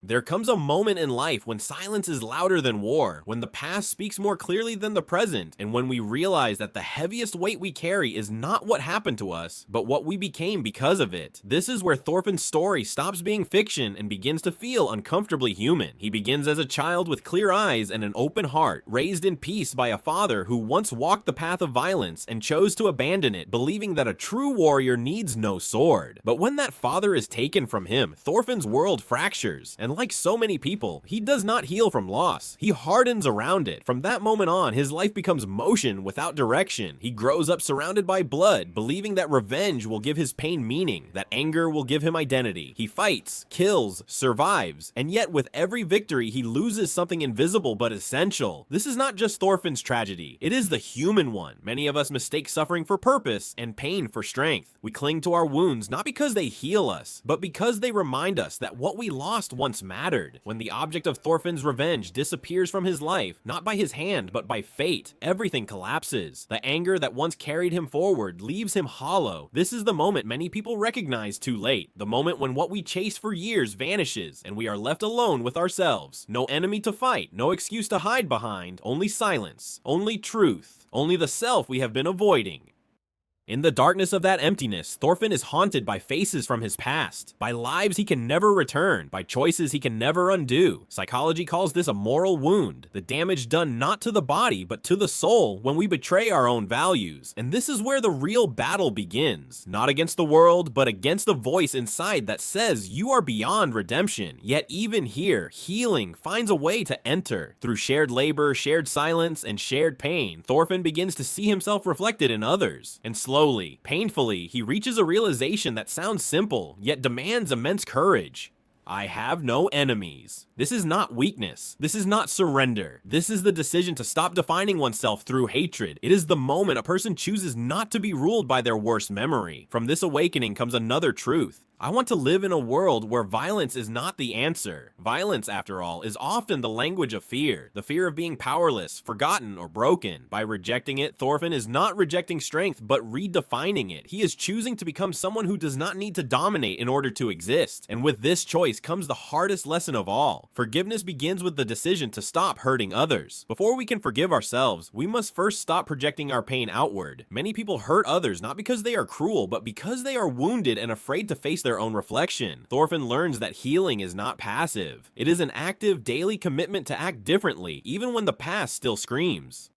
There comes a moment in life when silence is louder than war, when the past speaks more clearly than the present, and when we realize that the heaviest weight we carry is not what happened to us, but what we became because of it. This is where Thorfinn's story stops being fiction and begins to feel uncomfortably human. He begins as a child with clear eyes and an open heart, raised in peace by a father who once walked the path of violence and chose to abandon it, believing that a true warrior needs no sword. But when that father is taken from him, Thorfinn's world fractures, and like so many people, he does not heal from loss. He hardens around it. From that moment on, his life becomes motion without direction. He grows up surrounded by blood, believing that revenge will give his pain meaning, that anger will give him identity. He fights, kills, survives, and yet with every victory, he loses something invisible but essential. This is not just Thorfinn's tragedy. It is the human one. Many of us mistake suffering for purpose and pain for strength. We cling to our wounds not because they heal us, but because they remind us that what we lost once mattered. When the object of Thorfinn's revenge disappears from his life, not by his hand, but by fate, everything collapses. The anger that once carried him forward leaves him hollow. This is the moment many people recognize too late. The moment when what we chase for years vanishes, and we are left alone with ourselves. No enemy to fight, no excuse to hide behind, only silence, only truth, only the self we have been avoiding. In the darkness of that emptiness, Thorfinn is haunted by faces from his past, by lives he can never return, by choices he can never undo. Psychology calls this a moral wound, the damage done not to the body, but to the soul when we betray our own values. And this is where the real battle begins, not against the world, but against the voice inside that says you are beyond redemption. Yet even here, healing finds a way to enter. Through shared labor, shared silence, and shared pain, Thorfinn begins to see himself reflected in others, and slowly, painfully, he reaches a realization that sounds simple, yet demands immense courage. I have no enemies. This is not weakness. This is not surrender. This is the decision to stop defining oneself through hatred. It is the moment a person chooses not to be ruled by their worst memory. From this awakening comes another truth. I want to live in a world where violence is not the answer. Violence, after all, is often the language of fear, the fear of being powerless, forgotten, or broken. By rejecting it, Thorfinn is not rejecting strength, but redefining it. He is choosing to become someone who does not need to dominate in order to exist. And with this choice comes the hardest lesson of all. Forgiveness begins with the decision to stop hurting others. Before we can forgive ourselves, we must first stop projecting our pain outward. Many people hurt others not because they are cruel, but because they are wounded and afraid to face their own reflection. Thorfinn learns that healing is not passive. It is an active, daily commitment to act differently, even when the past still screams.